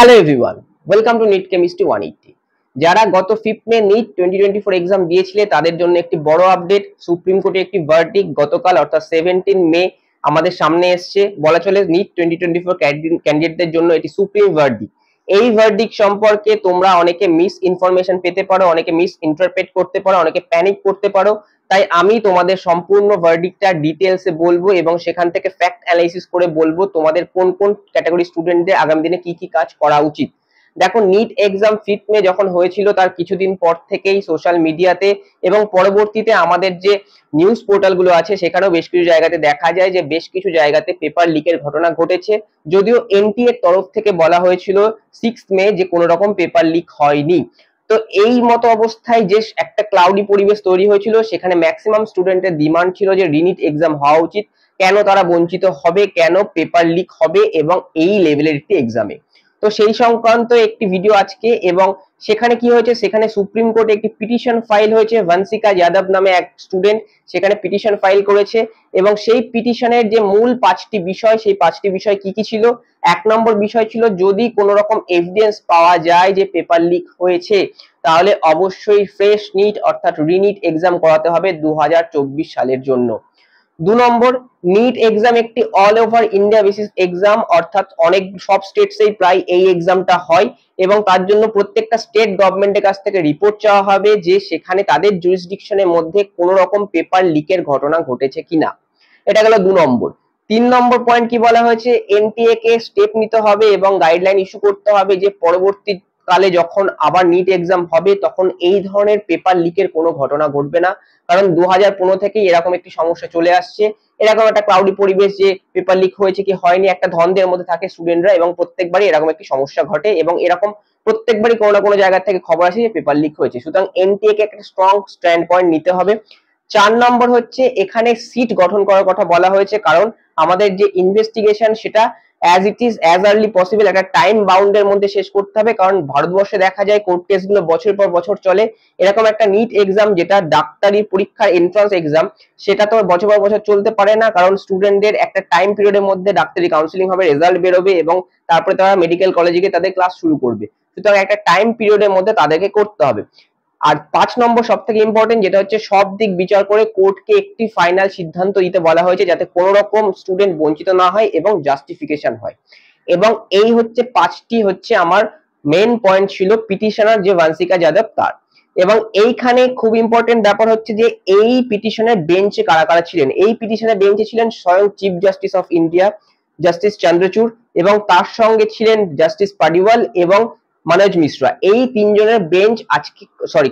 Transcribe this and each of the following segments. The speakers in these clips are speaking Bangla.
Hello everyone, welcome to NEET chemistry 180। যারা গত 5 মে নিট 2024 এক্সাম দিয়েছিলে তাদের জন্য একটি বড় আপডেট। সুপ্রিম কোর্টে একটি ভার্ডিক্ট গতকাল অর্থাৎ 17 মে আমাদের সামনে এসছে। বলা চলে নিট 2024 ক্যান্ডিডেটদের জন্য এটি সুপ্রিম ভার্ডিক্ট। এই ভার্ডিক্ট সম্পর্কে তোমরা অনেকে মিস ইনফরমেশন পেতে পারো, অনেকে মিস ইন্টারপ্রেট করতে পারো, অনেকে প্যানিক করতে পারো। তাই আমি তোমাদের সম্পূর্ণ ভার্ডিক্টটা ডিটেলসে বলবো এবং সেখান থেকে ফ্যাক্ট অ্যানালাইসিস করে বলবো তোমাদের কোন কোন ক্যাটাগরি স্টুডেন্টদের আগামী দিনে কি কি কাজ করা উচিত। দেখো, নিট এক্সাম 5 মে যখন হয়েছিল তার কিছুদিন পর থেকেই সোশ্যাল মিডিয়াতে এবং পরবর্তীতে আমাদের যে নিউজ পোর্টালগুলো আছে সেখানেও বেশ কিছু জায়গাতে দেখা যায় যে বেশ কিছু জায়গাতে পেপার লিকের ঘটনা ঘটেছে। যদিও এনটিএ এর তরফ থেকে বলা হয়েছিল 6 মে যে কোনো রকম পেপার লিক হয়নি। তো এই মতো অবস্থায় যে একটা ক্লাউডি পরিবেশ তৈরি হয়েছিল, সেখানে ম্যাক্সিমাম স্টুডেন্টের ডিমান্ড ছিল যে রিনিট এক্সাম হওয়া উচিত, কেন তারা বঞ্চিত হবে, কেন পেপার লিক হবে এবং এই লেভেলের একটি এক্সামে। তো সেই সংক্রান্ত একটি ভিডিও আজকে। এবং সেখানে কি হয়েছে, সেখানে সুপ্রিম কোর্টে একটি পিটিশন ফাইল হয়েছে। ভানসিকা যাদব নামে এক স্টুডেন্ট সেখানে পিটিশন ফাইল করেছে এবং সেই পিটিশনের যে মূল 5টি বিষয়, সেই 5টি বিষয় কি কি ছিল। 1 নম্বর বিষয় ছিল, যদি কোনো রকম এভিডেন্স পাওয়া যায় যে পেপার লিক হয়েছে তাহলে অবশ্যই ফ্রেশ নিট অর্থাৎ রিনিট এক্সাম করাতে হবে 2024 সালের জন্য। 2 নম্বর, নিট এক্সাম একটি all over India basis exam, অর্থাৎ অনেক সব স্টেটসেই প্রায় এই এক্সামটা হয় এবং তার জন্য প্রত্যেকটা স্টেট গভর্নমেন্টের কাছ থেকে রিপোর্ট চাওয়া হবে যে সেখানে তাদের জুরিসডিকশনের মধ্যে কোনো রকম পেপার লিকের ঘটনা ঘটেছে কিনা। এটা গেল 2 নম্বর। 3 নম্বর পয়েন্ট কি বলা হয়েছে, এনটিএ কে স্টেপ নিতে হবে এবং গাইডলাইন ইস্যু করতে হবে যে পরবর্তীকালে যখন আবার নিট এক্সাম হবে তখন এই ধরনের পেপার লিকের কোনো ঘটনা ঘটবে না। কারণ 2015 থেকেই এরকম একটি সমস্যা চলে আসছে। এরকম একটা ক্লাউডি পরিবেশ, যে পেপার লিক হয়েছে কি হয়নি একটা ধন্দের মধ্যে থাকে স্টুডেন্টরা, এবং প্রত্যেকবারই এরকম একটি সমস্যা ঘটে এবং এরকম প্রত্যেকবারই কোনো না কোনো জায়গা থেকে খবর আসে যে পেপার লিক হয়েছে। সুতরাং এনটিএ কে একটা স্ট্রং স্ট্যান্ড পয়েন্ট নিতে হবে। 4 নম্বর হচ্ছে, এখানে সিট গঠন করার কথা বলা হয়েছে, কারণ আমাদের যে ইনভেস্টিগেশন সেটা as it is as early possible একটা টাইম বাউন্ডের মধ্যে শেষ করতে হবে। কারণ ভারতবর্ষে দেখা যায় কোর্ট কেস গুলো বছর পর বছর চলে। এরকম একটা নিট এক্সাম যেটা ডাক্তারি পরীক্ষার এন্ট্রান্স এক্সাম, সেটা তো বছর পর বছর চলতে পারে না, কারণ স্টুডেন্টদের একটা টাইম পিরিয়ডের মধ্যে ডাক্তারি কাউন্সিলিং হবে, রেজাল্ট বেরোবে এবং তারপরে তারা মেডিকেল কলেজে গিয়ে তাদের ক্লাস শুরু করবে। সুতরাং একটা টাইম পিরিয়ডের মধ্যে তাদেরকে করতে হবে। আর 5 নম্বর সব থেকে ইম্পর্টেন্ট, যেটা হচ্ছে সব দিক বিচার করে কোর্টকে একটি ফাইনাল সিদ্ধান্ত দিতে বলা হয়েছে যাতে কোনো রকম স্টুডেন্ট বঞ্চিত না হয় এবং জাস্টিফিকেশন হয়। এবং এই হচ্ছে 5টি হচ্ছে আমার মেন পয়েন্ট ছিল পিটিশনার যে ভানসিকা যাদব তার। এবং এইখানে খুব ইম্পর্টেন্ট ব্যাপার হচ্ছে যে এই পিটিশনের বেঞ্চে কারা কারা ছিলেন। এই পিটিশনের বেঞ্চে ছিলেন স্বয়ং chief justice of India justice Chandrachud, এবং তার সঙ্গে ছিলেন জাস্টিস পাডিওয়াল এবং মনোজ মিশ্রা। এই তিনজনের বেঞ্চ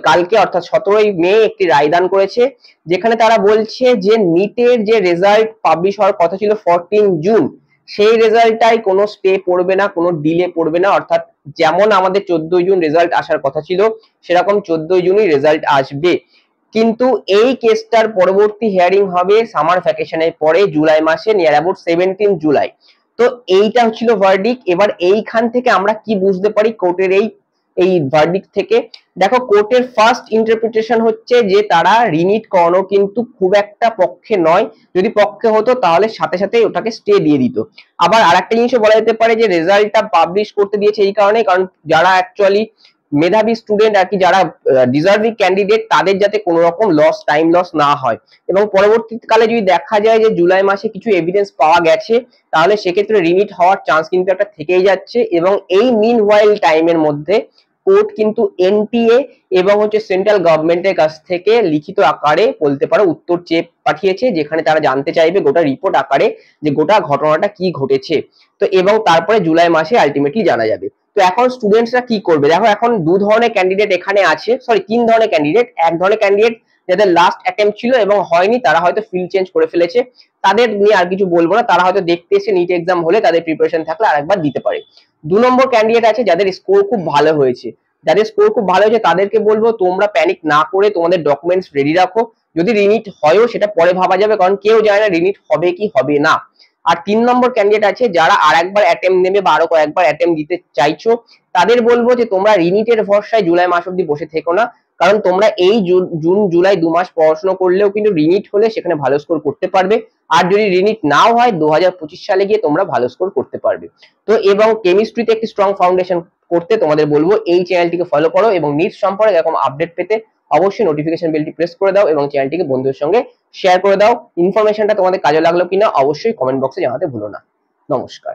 কালকে অর্থাৎ 17 মে একটি রায়দান করেছে, যেখানে তারা বলছে যে নিটের যে রেজাল্ট পাবলিশ হওয়ার কথা ছিল 14 জুন, সেই রেজাল্টটাই কোনো স্টে পড়বে না, কোনো ডিলে পড়বে না। অর্থাৎ যেমন আমাদের 14 জুন রেজাল্ট আসার কথা ছিল সেরকম 14 জুনই রেজাল্ট আসবে। কিন্তু এই কেসটার পরবর্তী হিয়ারিং হবে সামার ভ্যাকেশনের পরে জুলাই মাসে, নিয়ার অ্যাবাউট 17 জুলাই। তো এইটা হচ্ছিল ভার্ডিক্ট। এবার এইখান থেকে আমরা কি বুঝতে পারি কোর্টের এই ভার্ডিক্ট থেকে। দেখো, কোর্টের ফার্স্ট ইন্টারপ্রিটেশন হচ্ছে যে তারা রিনিট করানো কিন্তু খুব একটা পক্ষে নয়, যদি পক্ষে হতো তাহলে সাথে সাথে ওটাকে স্টে দিয়ে দিত। আবার আরেকটা জিনিসও বলা যেতে পারে যে রেজাল্টটা পাবলিশ করতে দিয়েছে এই কারণে, কারণ যারা অ্যাকচুয়ালি মেধাবী স্টুডেন্ট আর কি, যারা ডিজার্ভিং ক্যান্ডিডেট, তাদের যাতে কোনো রকম টাইম লস না হয়। এবং পরবর্তীকালে যদি দেখা যায় যে জুলাই মাসে কিছু এভিডেন্স পাওয়া গেছে তাহলে সেক্ষেত্রে রিনিট হওয়ার চান্স কিন্তু একটা থেকেই যাচ্ছে। এবং এই মিন ওয়াইল টাইমের মধ্যে কোর্ট কিন্তু এনটিএ এবং হচ্ছে সেন্ট্রাল গভর্নমেন্টের কাছ থেকে লিখিত আকারে বলতে পারো উত্তর চেয়ে পাঠিয়েছে, যেখানে তারা জানতে চাইবে গোটা রিপোর্ট আকারে যে গোটা ঘটনাটা কি ঘটেছে। তো এবং তারপরে জুলাই মাসে আলটিমেটলি জানা যাবে। তো এখন স্টুডেন্টসরা কি করবে, দেখো এখন 2 ধরনের ক্যান্ডিডেট এখানে আছে, 3 ধরনের ক্যান্ডিডেট। এক ধরনের ক্যান্ডিডেট যাদের লাস্ট অ্যাটেম্প ছিল এবং হয়নি, তারা হয়তো ফিল্ড চেঞ্জ করে ফেলেছে, তাদের নিয়ে আর কিছু বলবো না, তারা হয়তো দেখতে এসে নিট এক্সাম হলে তাদের প্রিপারেশন থাকলে আরেকবার দিতে পারে। 2 নম্বর ক্যান্ডিডেট আছে যাদের স্কোর খুব ভালো হয়েছে, তাদেরকে বলবো তোমরা প্যানিক না করে তোমাদের ডকুমেন্টস রেডি রাখো। যদি রিনিট হয়ও সেটা পরে ভাবা যাবে, কারণ কেউ জানে না রিনিট হবে কি হবে না। আর 3 নম্বর ক্যান্ডিডেট আছে যারা আরেকবার অ্যাটেম্প নেবে বা আরো কয়েকবার অ্যাটেম্প দিতে চাইছো, তাদের বলবো যে তোমরা রিনিটের ভরসায় জুলাই মাস অব্দি বসে থেকো না, কারণ তোমরা এই জুন জুলাই 2 মাস পড়াশোনা করলেও কিন্তু রিনিট হলে সেখানে ভালো স্কোর করতে পারবে, আর যদি রিনিট নাও হয় 2025 সালে গিয়ে তোমরা ভালো স্কোর করতে পারবে। তো এবং কেমিস্ট্রিতে একটি স্ট্রং ফাউন্ডেশন করতে তোমাদের বলবো এই চ্যানেলটিকে ফলো করো, এবং নিট সম্পর্কে এরকম আপডেট পেতে অবশ্যই নোটিফিকেশন বেলটি প্রেস করে দাও এবং চ্যানেলটিকে বন্ধুদের সঙ্গে শেয়ার করে দাও। ইনফরমেশনটা তোমাদের কাজে লাগলো কিনা অবশ্যই কমেন্ট বক্সে জানাতে ভুলো না। নমস্কার।